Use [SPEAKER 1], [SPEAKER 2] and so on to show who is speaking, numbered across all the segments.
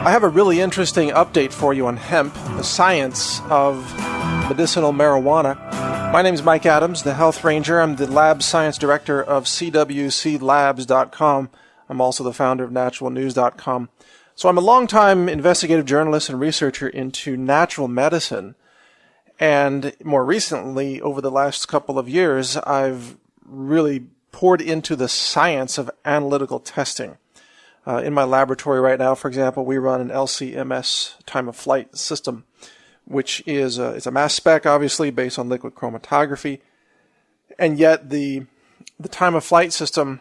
[SPEAKER 1] I have a really interesting update for you on hemp, the science of medicinal marijuana. My name is Mike Adams, the Health Ranger. I'm the Lab Science Director of CWCLabs.com. I'm also the founder of naturalnews.com. So I'm a longtime investigative journalist and researcher into natural medicine. And more recently, over the last couple of years, I've really poured into the science of analytical testing. In my laboratory right now, for example, we run an LC-MS time-of-flight system, which is it's a mass spec, obviously, based on liquid chromatography. And yet the time-of-flight system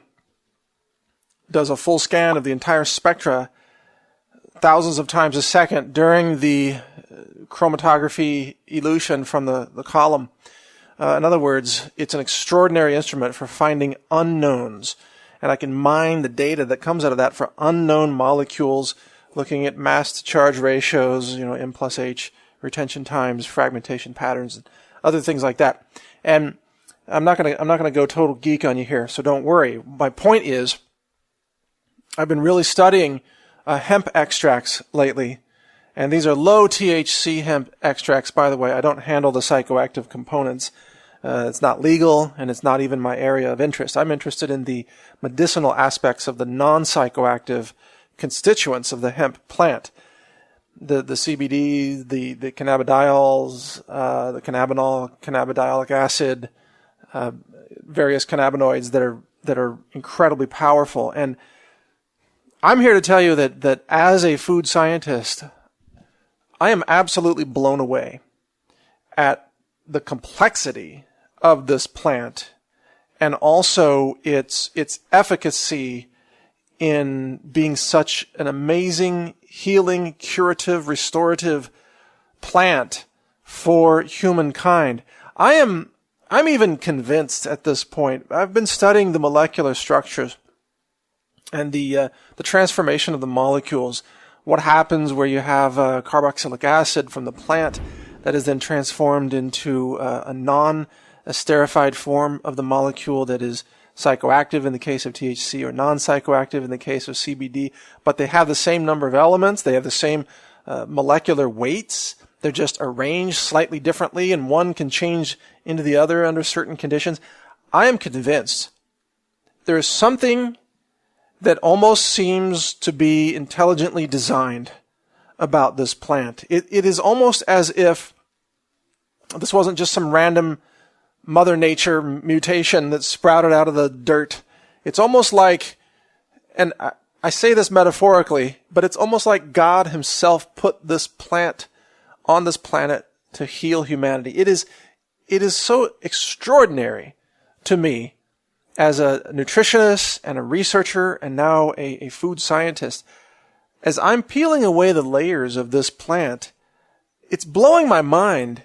[SPEAKER 1] does a full scan of the entire spectra thousands of times a second during the chromatography elution from the column. In other words, it's an extraordinary instrument for finding unknowns. And I can mine the data that comes out of that for unknown molecules, looking at mass to charge ratios, M plus H, retention times, fragmentation patterns, and other things like that. And I'm not gonna go total geek on you here, so don't worry. My point is, I've been really studying hemp extracts lately, and these are low THC hemp extracts, by the way. I don't handle the psychoactive components. It's not legal, and it's not even my area of interest. I'm interested in the medicinal aspects of the non-psychoactive constituents of the hemp plant. The CBD, the cannabidiols, the cannabinol, cannabidiolic acid, various cannabinoids that are incredibly powerful. And I'm here to tell you that as a food scientist, I am absolutely blown away at the complexity of this plant and also its efficacy in being such an amazing, healing, curative, restorative plant for humankind. I'm even convinced at this point. I've been studying the molecular structures and the transformation of the molecules. What happens where you have carboxylic acid from the plant that is then transformed into a non-esterified form of the molecule that is psychoactive in the case of THC or non-psychoactive in the case of CBD, but they have the same number of elements, they have the same molecular weights, they're just arranged slightly differently, and one can change into the other under certain conditions. I am convinced there is something that almost seems to be intelligently designed about this plant. It is almost as if this wasn't just some random Mother Nature mutation that sprouted out of the dirt. It's almost like, and I say this metaphorically, but it's almost like God himself put this plant on this planet to heal humanity. It is so extraordinary to me as a nutritionist and a researcher and now a food scientist. As I'm peeling away the layers of this plant, it's blowing my mind.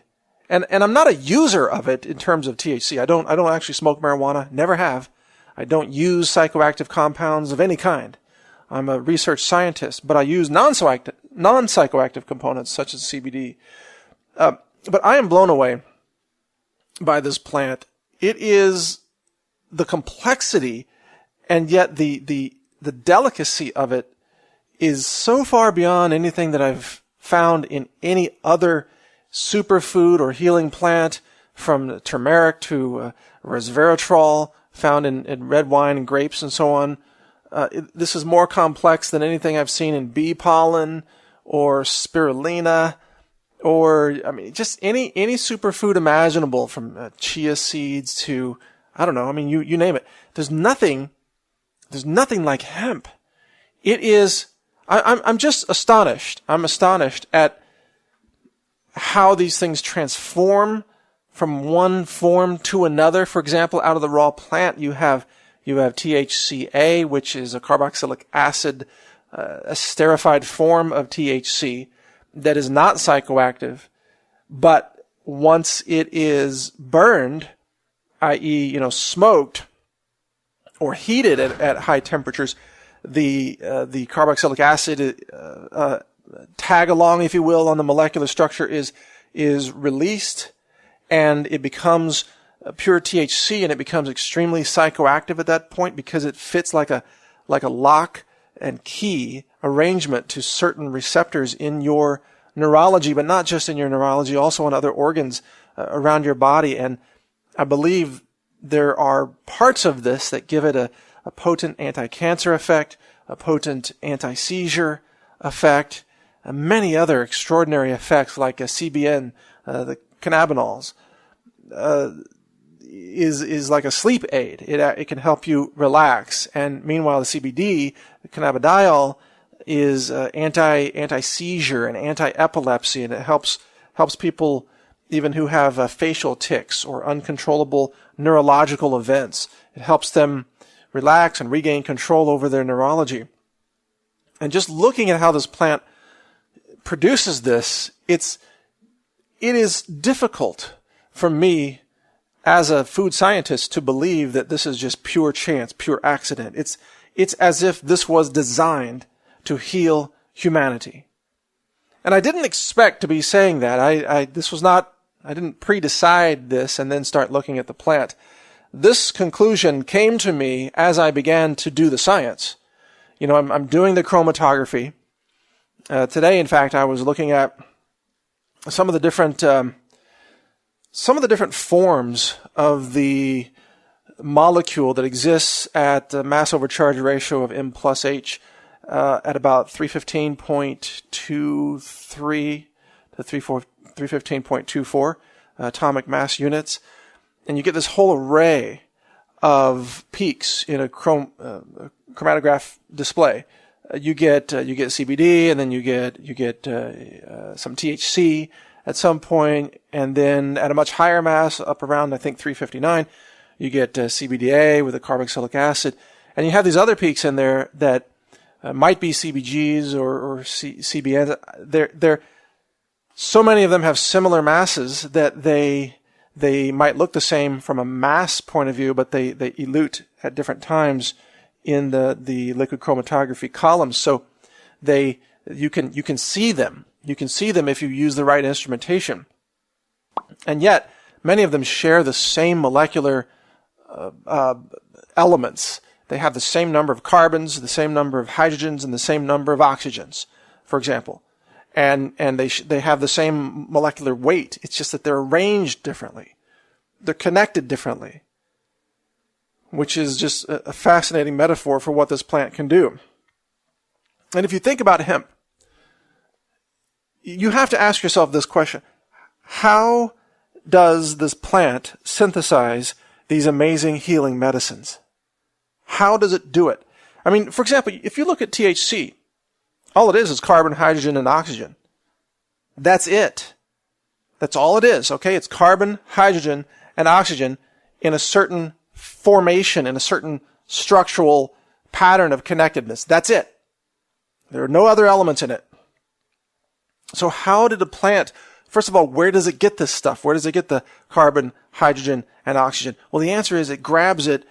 [SPEAKER 1] And I'm not a user of it in terms of THC. I don't actually smoke marijuana, never have. I don't use psychoactive compounds of any kind. I'm a research scientist, but I use non-psychoactive components such as CBD. But I am blown away by this plant. It is the complexity and yet the delicacy of it is so far beyond anything that I've found in any other superfood or healing plant, from turmeric to resveratrol found in red wine and grapes and so on. This is more complex than anything I've seen in bee pollen or spirulina or, just any superfood imaginable, from chia seeds to, you name it. There's nothing like hemp. It is, I'm just astonished. I'm astonished at how these things transform from one form to another. For example, out of the raw plant, you have THCA, which is a carboxylic acid, esterified form of THC that is not psychoactive, but once it is burned, i.e., smoked or heated at high temperatures, the carboxylic acid tag along, if you will, on the molecular structure is released, and it becomes pure THC, and it becomes extremely psychoactive at that point because it fits like a lock and key arrangement to certain receptors in your neurology, but not just in your neurology, also in other organs around your body. And I believe there are parts of this that give it a potent anti-cancer effect, a potent anti-seizure effect, and many other extraordinary effects like a CBN, the cannabinols, is like a sleep aid. It can help you relax. And meanwhile, the CBD, the cannabidiol, is anti-seizure and anti-epilepsy, and it helps people even who have facial tics or uncontrollable neurological events. It helps them relax and regain control over their neurology. And just looking at how this plant produces this, it is difficult for me as a food scientist to believe that this is just pure chance, pure accident. It's as if this was designed to heal humanity. And I didn't expect to be saying that. I didn't pre-decide this and then start looking at the plant. This conclusion came to me as I began to do the science. You know, I'm doing the chromatography. Today, in fact, I was looking at some of the different forms of the molecule that exists at the mass overcharge ratio of M plus H at about 315.23 to 315.24 atomic mass units. And you get this whole array of peaks in a chromatograph display. You get CBD, and then you get some THC at some point, and then at a much higher mass, up around I think 359, you get CBDA with a carboxylic acid, and you have these other peaks in there that might be CBGs or CBNs. They're so many of them have similar masses that they might look the same from a mass point of view, but they elute at different times in the liquid chromatography columns. So you can see them. You can see them if you use the right instrumentation. And yet, many of them share the same molecular elements. They have the same number of carbons, the same number of hydrogens, and the same number of oxygens, for example. And they have the same molecular weight. It's just that they're arranged differently. They're connected differently, which is just a fascinating metaphor for what this plant can do. And if you think about hemp, you have to ask yourself this question: how does this plant synthesize these amazing healing medicines? How does it do it? I mean, for example, if you look at THC, all it is carbon, hydrogen, and oxygen. That's it. That's all it is, okay? It's carbon, hydrogen, and oxygen in a certain formation, in a certain structural pattern of connectedness. That's it. There are no other elements in it. So how did a plant, first of all, where does it get this stuff? Where does it get the carbon, hydrogen, and oxygen? Well, the answer is it grabs the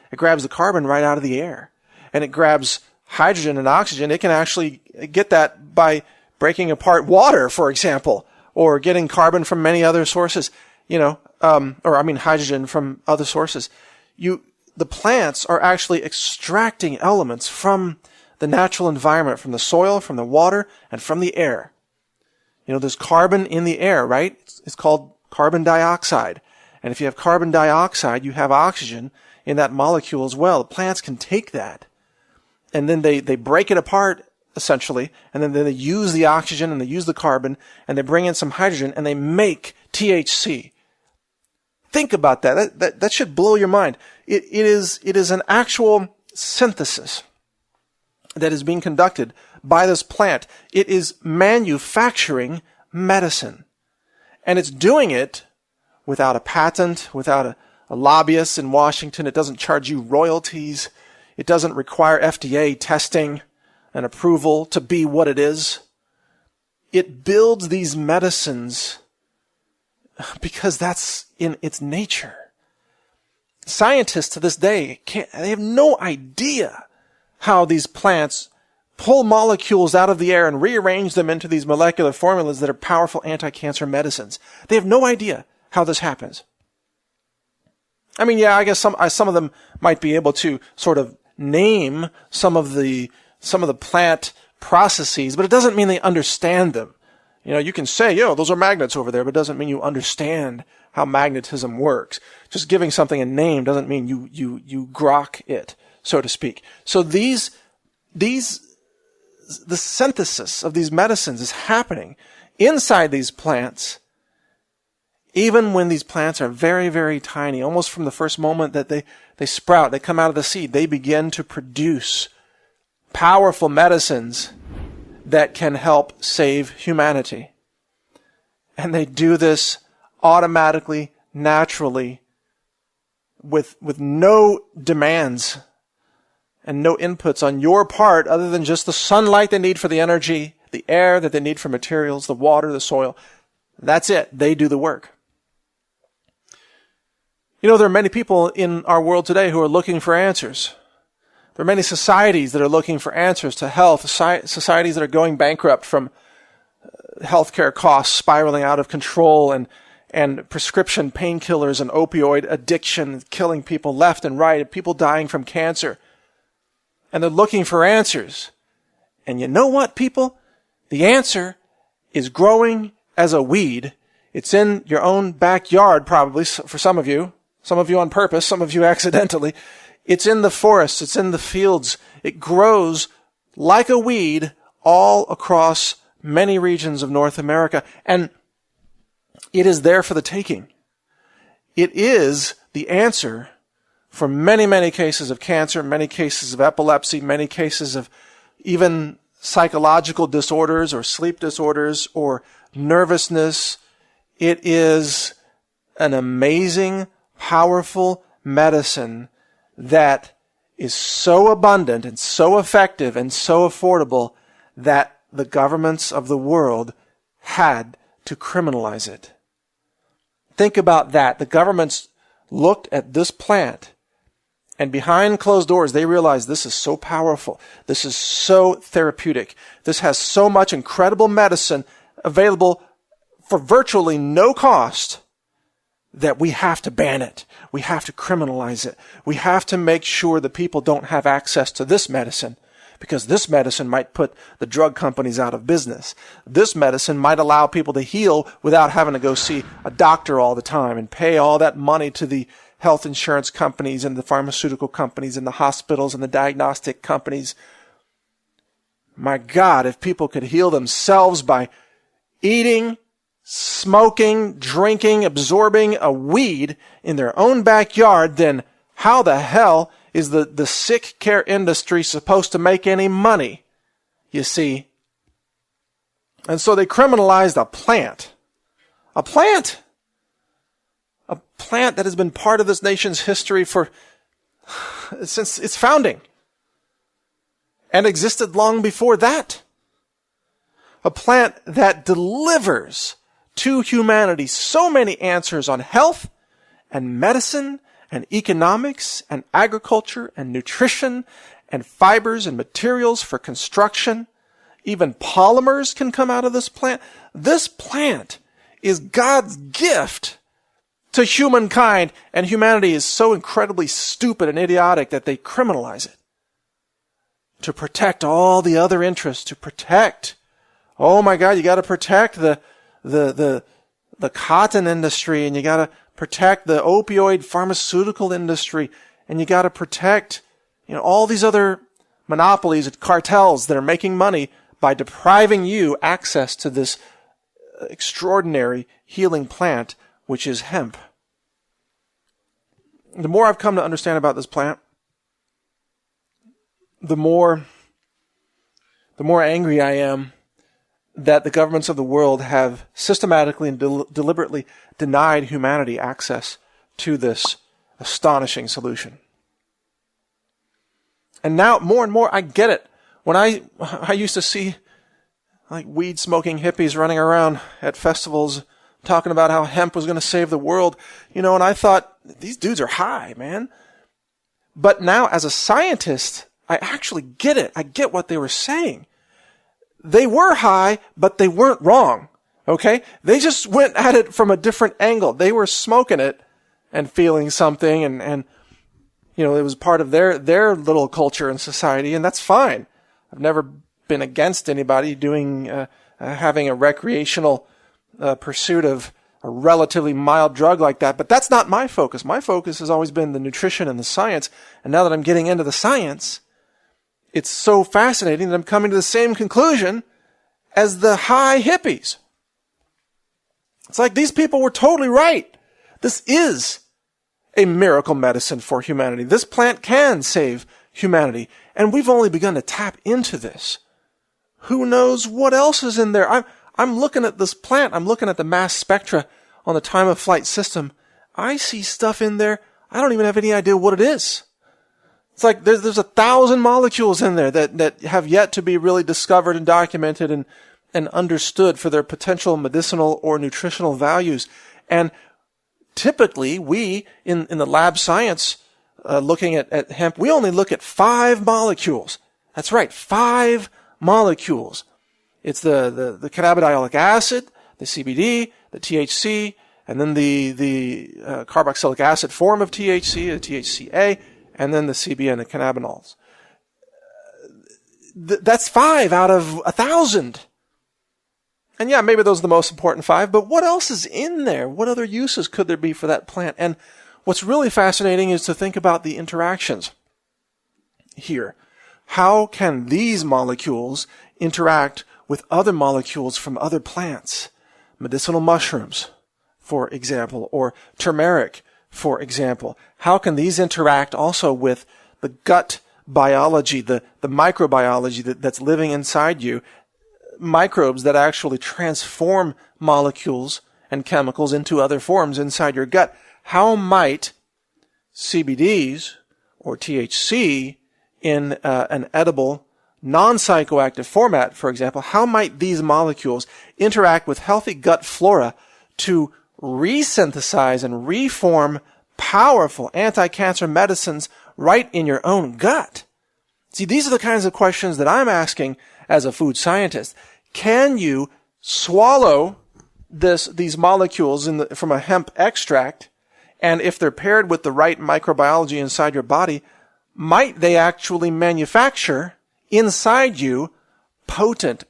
[SPEAKER 1] carbon right out of the air. And it grabs hydrogen and oxygen. It can actually get that by breaking apart water, for example, or getting carbon from many other sources, hydrogen from other sources. The plants are actually extracting elements from the natural environment, from the soil, from the water, and from the air. You know, there's carbon in the air, right? It's called carbon dioxide. And if you have carbon dioxide, you have oxygen in that molecule as well. The plants can take that, and then they break it apart, essentially, and then they use the oxygen and they use the carbon, and they bring in some hydrogen, and they make THC. Think about that. That should blow your mind. It is an actual synthesis that is being conducted by this plant. It is manufacturing medicine. And it's doing it without a patent, without a lobbyist in Washington. It doesn't charge you royalties. It doesn't require FDA testing and approval to be what it is. It builds these medicines because that's in its nature. Scientists to this day they have no idea how these plants pull molecules out of the air and rearrange them into these molecular formulas that are powerful anti-cancer medicines. They have no idea how this happens. I mean, yeah, I guess some of them might be able to sort of name some of the some of the plant processes, but it doesn't mean they understand them. You can say, those are magnets over there, but it doesn't mean you understand how magnetism works. Just giving something a name doesn't mean you grok it, so to speak. So the synthesis of these medicines is happening inside these plants, even when these plants are very, very tiny. Almost from the first moment that they sprout, they come out of the seed, they begin to produce powerful medicines that can help save humanity. And they do this automatically, naturally, with no demands and no inputs on your part other than just the sunlight they need for the energy, the air that they need for materials, the water, the soil. That's it. They do the work. There are many people in our world today who are looking for answers. There are many societies that are looking for answers to health, societies that are going bankrupt from healthcare costs spiraling out of control and prescription painkillers and opioid addiction killing people left and right, and people dying from cancer. And they're looking for answers. And you know what, people? The answer is growing as a weed. It's in your own backyard, probably, for some of you on purpose, some of you accidentally. It's in the forests. It's in the fields. It grows like a weed all across many regions of North America. And it is there for the taking. It is the answer for many, many cases of cancer, many cases of epilepsy, many cases of even psychological disorders or sleep disorders or nervousness. It is an amazing, powerful medicine that is so abundant and so effective and so affordable that the governments of the world had to criminalize it. Think about that. The governments looked at this plant, and behind closed doors, they realized this is so powerful. This is so therapeutic. This has so much incredible medicine available for virtually no cost that we have to ban it. We have to criminalize it. We have to make sure that people don't have access to this medicine, because this medicine might put the drug companies out of business. This medicine might allow people to heal without having to go see a doctor all the time and pay all that money to the health insurance companies and the pharmaceutical companies and the hospitals and the diagnostic companies. My God, if people could heal themselves by eating, smoking, drinking, absorbing a weed in their own backyard, then how the hell is the sick care industry supposed to make any money? You see. And so they criminalized a plant. A plant! A plant that has been part of this nation's history since its founding. And existed long before that. A plant that delivers to humanity so many answers on health and medicine and economics and agriculture and nutrition and fibers and materials for construction. Even polymers can come out of this plant. This plant is God's gift to humankind, and humanity is so incredibly stupid and idiotic that they criminalize it. To protect all the other interests, to protect, oh my God, you gotta protect the cotton industry, and you gotta protect the opioid pharmaceutical industry, and you gotta protect, all these other monopolies and cartels that are making money by depriving you access to this extraordinary healing plant, which is hemp. The more I've come to understand about this plant, the more angry I am that the governments of the world have systematically and deliberately denied humanity access to this astonishing solution. And now, more and more, I get it. When I used to see like weed-smoking hippies running around at festivals talking about how hemp was going to save the world, and I thought, these dudes are high, man. But now, as a scientist, I actually get it. I get what they were saying. They were high, but they weren't wrong. Okay? They just went at it from a different angle. They were smoking it and feeling something, and it was part of their little culture and society, and that's fine. I've never been against anybody doing having a recreational pursuit of a relatively mild drug like that, but that's not my focus. My focus has always been the nutrition and the science, and now that I'm getting into the science, it's so fascinating that I'm coming to the same conclusion as the high hippies. It's like these people were totally right. This is a miracle medicine for humanity. This plant can save humanity, and we've only begun to tap into this. Who knows what else is in there? I'm looking at this plant. I'm looking at the mass spectra on the time of flight system. I see stuff in there. I don't even have any idea what it is. It's like there's 1,000 molecules in there that have yet to be really discovered and documented and understood for their potential medicinal or nutritional values. And typically we, in the lab science, looking at hemp, we only look at 5 molecules. That's right, 5 molecules. It's the cannabidiolic acid, the CBD, the THC, and then the carboxylic acid form of THC, the THCA, and then the CBN, the cannabinols. That's 5 out of 1,000. And yeah, maybe those are the most important 5, but what else is in there? What other uses could there be for that plant? And what's really fascinating is to think about the interactions here. How can these molecules interact with other molecules from other plants? Medicinal mushrooms, for example, or turmeric, for example. How can these interact also with the gut biology, the microbiology that's living inside you, microbes that actually transform molecules and chemicals into other forms inside your gut? How might CBDs or THC in an edible, non-psychoactive format, for example, how might these molecules interact with healthy gut flora to resynthesize and reform powerful anti-cancer medicines right in your own gut? See, these are the kinds of questions that I'm asking as a food scientist. Can you swallow these molecules from a hemp extract, and if they're paired with the right microbiology inside your body, might they actually manufacture inside you potent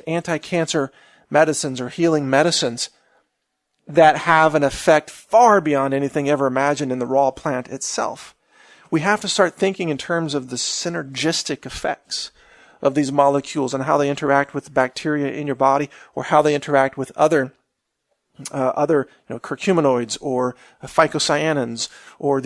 [SPEAKER 1] anti-cancer medicines or healing medicines that have an effect far beyond anything ever imagined in the raw plant itself? We have to start thinking in terms of the synergistic effects of these molecules and how they interact with the bacteria in your body, or how they interact with other curcuminoids or phycocyanins, or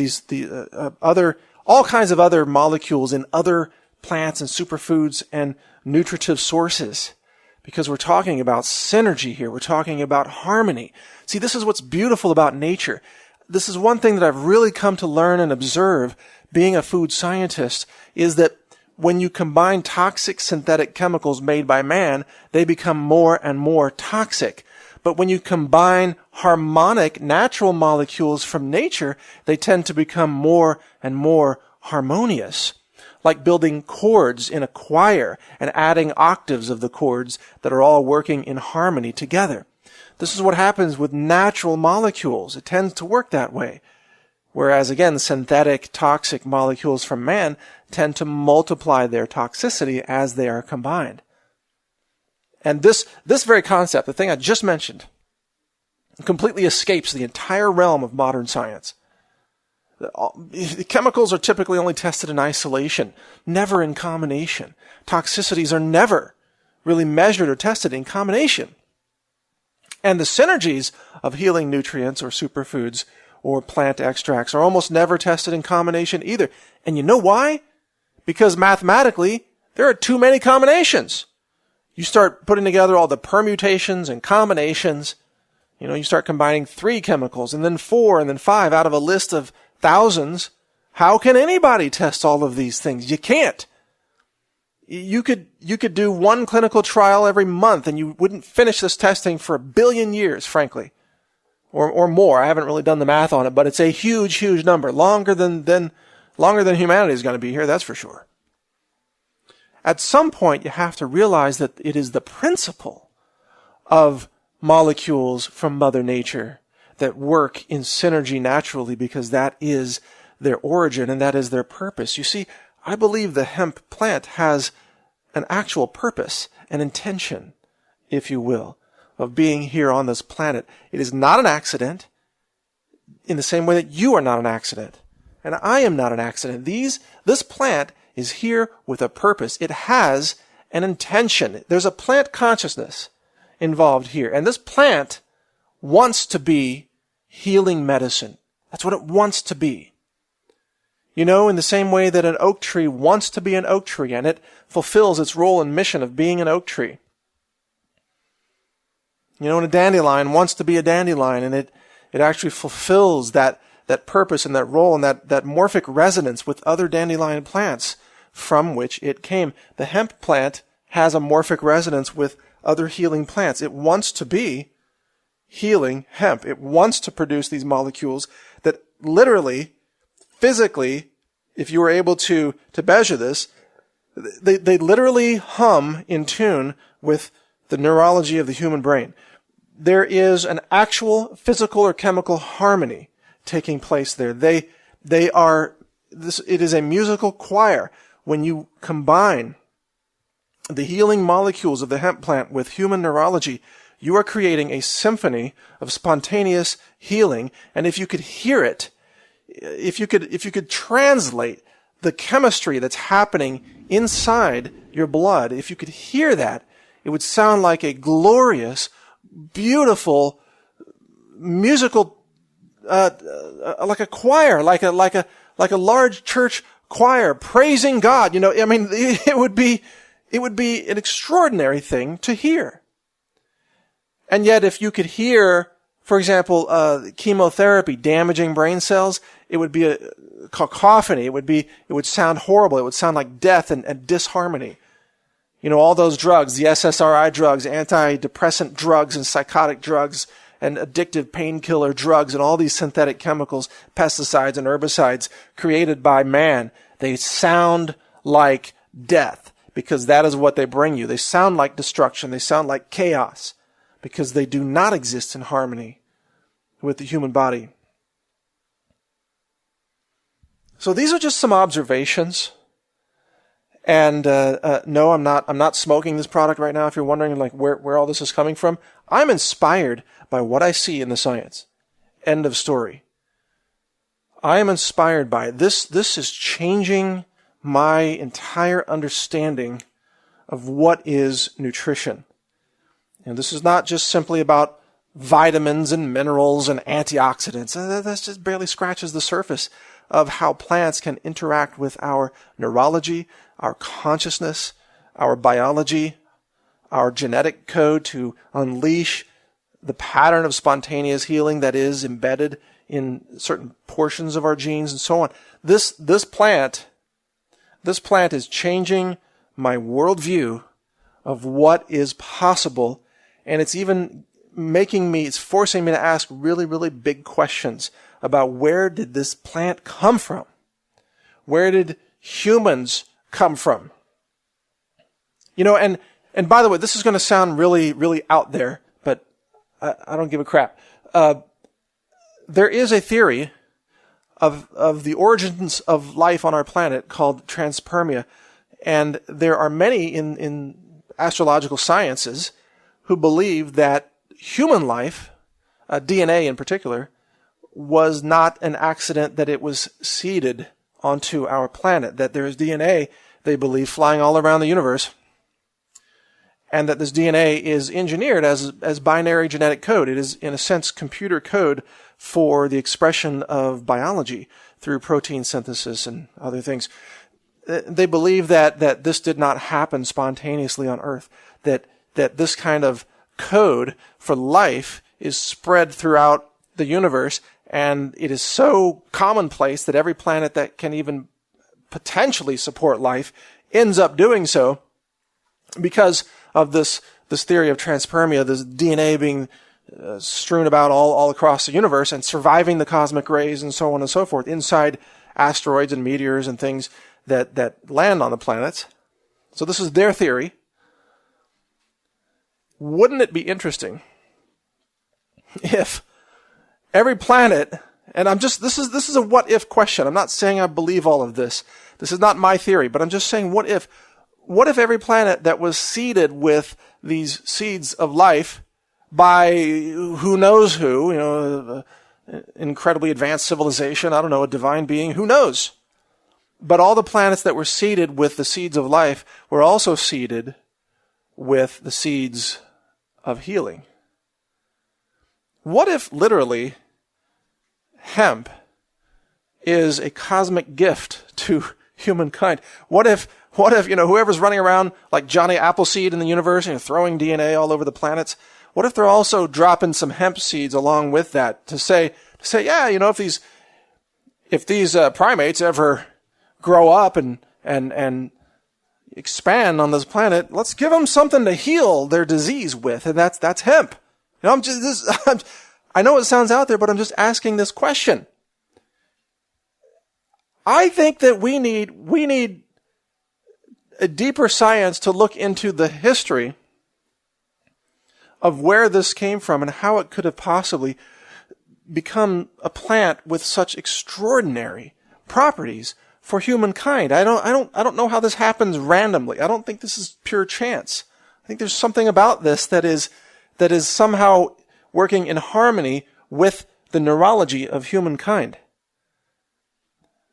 [SPEAKER 1] all kinds of other molecules in other plants and superfoods and nutritive sources. Because we're talking about synergy here. We're talking about harmony. See, this is what's beautiful about nature. This is one thing that I've really come to learn and observe being a food scientist, is that when you combine toxic synthetic chemicals made by man, they become more and more toxic. But when you combine harmonic natural molecules from nature, they tend to become more and more harmonious. Like building chords in a choir and adding octaves of the chords that are all working in harmony together. This is what happens with natural molecules. It tends to work that way. Whereas, again, synthetic toxic molecules from man tend to multiply their toxicity as they are combined. And this very concept, the thing I just mentioned, completely escapes the entire realm of modern science. The chemicals are typically only tested in isolation, never in combination. Toxicities are never really measured or tested in combination. And the synergies of healing nutrients or superfoods or plant extracts are almost never tested in combination either. And you know why? Because mathematically, there are too many combinations. You start putting together all the permutations and combinations. You start combining 3 chemicals and then 4 and then 5 out of a list of thousands. How can anybody test all of these things? You can't. You could do one clinical trial every month and you wouldn't finish this testing for 1 billion years, frankly. Or more. I haven't really done the math on it, but it's a huge, huge number. Longer than humanity is going to be here, that's for sure. At some point, you have to realize that it is the principle of molecules from Mother Nature that work in synergy naturally, because that is their origin and that is their purpose. You see, I believe the hemp plant has an actual purpose, an intention, if you will, of being here on this planet. It is not an accident in the same way that you are not an accident. And I am not an accident. This plant is here with a purpose. It has an intention. There's a plant consciousness involved here. And this plant wants to be healing medicine. That's what it wants to be. You know, in the same way that an oak tree wants to be an oak tree, and it fulfills its role and mission of being an oak tree. You know, and a dandelion wants to be a dandelion, and it actually fulfills that purpose and that role and that morphic resonance with other dandelion plants from which it came. The hemp plant has a morphic resonance with other healing plants. It wants to be healing hemp. It wants to produce these molecules that literally, physically, if you were able to measure this, they literally hum in tune with the neurology of the human brain. There is an actual physical or chemical harmony taking place there. It is a musical choir. When you combine the healing molecules of the hemp plant with human neurology, you are creating a symphony of spontaneous healing. And if you could hear it, if you could translate the chemistry that's happening inside your blood, if you could hear that, it would sound like a glorious, beautiful, musical, like a choir, like a large church choir praising God. You know, I mean, it would be an extraordinary thing to hear. And yet, if you could hear, for example, chemotherapy damaging brain cells, it would be a cacophony. It would sound horrible. It would sound like death and disharmony. You know, all those drugs, the SSRI drugs, antidepressant drugs and psychotic drugs and addictive painkiller drugs and all these synthetic chemicals, pesticides and herbicides created by man, they sound like death because that is what they bring you. They sound like destruction. They sound like chaos because they do not exist in harmony with the human body. So these are just some observations. And no, I'm not smoking this product right now. If you're wondering like where all this is coming from, I'm inspired by what I see in the science. End of story. I am inspired by it. This is changing my entire understanding of what is nutrition. And this is not just simply about vitamins and minerals and antioxidants. That just barely scratches the surface of how plants can interact with our neurology, our consciousness, our biology, our genetic code to unleash the pattern of spontaneous healing that is embedded in certain portions of our genes and so on. This plant is changing my worldview of what is possible, and it's even it's forcing me to ask really, really big questions about where did this plant come from? Where did humans come from? You know, and by the way, this is going to sound really, really out there, but I don't give a crap. There is a theory of the origins of life on our planet called transpermia, and there are many in astrological sciences who believe that human life, DNA in particular, was not an accident, that it was seeded onto our planet, that there is DNA, they believe, flying all around the universe, and that this DNA is engineered as binary genetic code. It is, in a sense, computer code for the expression of biology through protein synthesis and other things. They believe that this did not happen spontaneously on Earth, that this kind of code for life is spread throughout the universe, and it is so commonplace that every planet that can even potentially support life ends up doing so because of this theory of transpermia, this DNA being strewn about all across the universe and surviving the cosmic rays and so on and so forth inside asteroids and meteors and things that land on the planets. So this is their theory. Wouldn't it be interesting if every planet, and this is a what if question. I'm not saying I believe all of this. This is not my theory, but I'm just saying what if what if every planet that was seeded with these seeds of life by who knows who, incredibly advanced civilization, I don't know, a divine being, who knows? But all the planets that were seeded with the seeds of life were also seeded with the seeds of healing. What if literally hemp is a cosmic gift to humankind? What if whoever's running around like Johnny Appleseed in the universe and throwing DNA all over the planets, what if they're also dropping some hemp seeds along with that to say, yeah, if these primates ever grow up and expand on this planet, let's give them something to heal their disease with, and that's hemp. I know it sounds out there, but I'm just asking this question. I think that we need a deeper science to look into the history of where this came from and how it could have possibly become a plant with such extraordinary properties for humankind. I don't know how this happens randomly. I don't think this is pure chance. I think there's something about this that is somehow working in harmony with the neurology of humankind.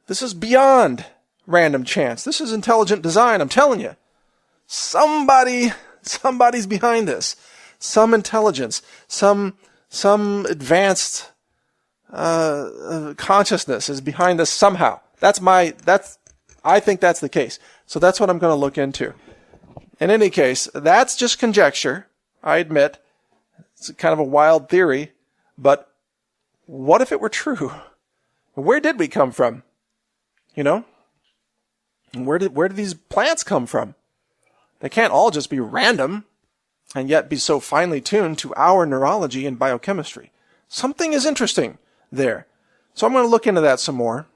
[SPEAKER 1] This is beyond random chance. This is intelligent design, I'm telling you. Somebody's behind this. Some intelligence, some advanced consciousness is behind this somehow. I think that's the case. So that's what I'm going to look into. In any case, that's just conjecture. I admit it's kind of a wild theory, but what if it were true? Where did we come from? Where did these plants come from? They can't all just be random and yet be so finely tuned to our neurology and biochemistry. Something is interesting there. So I'm going to look into that some more.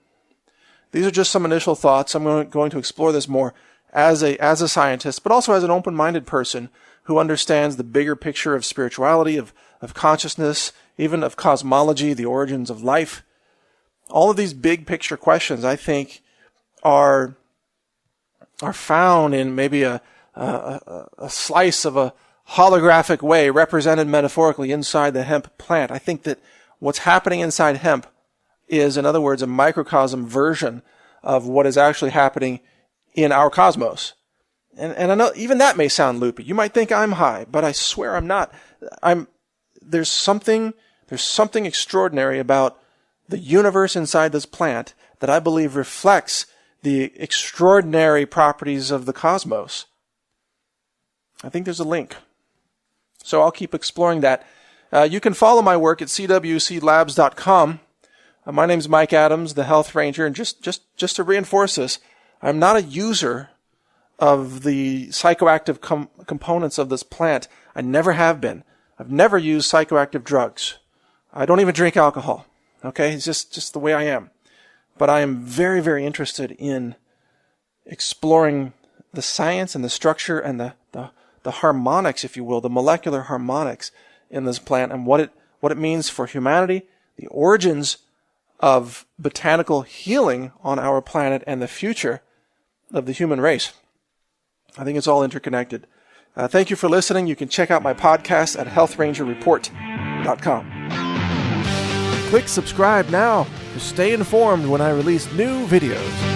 [SPEAKER 1] These are just some initial thoughts. I'm going to explore this more as a scientist, but also as an open-minded person who understands the bigger picture of spirituality, of consciousness, even of cosmology, the origins of life. All of these big picture questions, I think, are found in maybe a slice of a holographic way, represented metaphorically inside the hemp plant. I think that what's happening inside hemp is, in other words, a microcosm version of what is actually happening in our cosmos. And I know even that may sound loopy. You might think I'm high, but I swear I'm not. There's something extraordinary about the universe inside this plant that I believe reflects the extraordinary properties of the cosmos. I think there's a link. So I'll keep exploring that. You can follow my work at cwclabs.com. My name's Mike Adams, the Health Ranger, and just to reinforce this, I'm not a user of the psychoactive components of this plant. I never have been. I've never used psychoactive drugs. I don't even drink alcohol. Okay? It's just the way I am. But I am very, very interested in exploring the science and the structure and the harmonics, if you will, the molecular harmonics in this plant and what it means for humanity, the origins of botanical healing on our planet, and the future of the human race. I think it's all interconnected. Thank you for listening. You can check out my podcast at healthrangerreport.com. Click subscribe now to stay informed when I release new videos.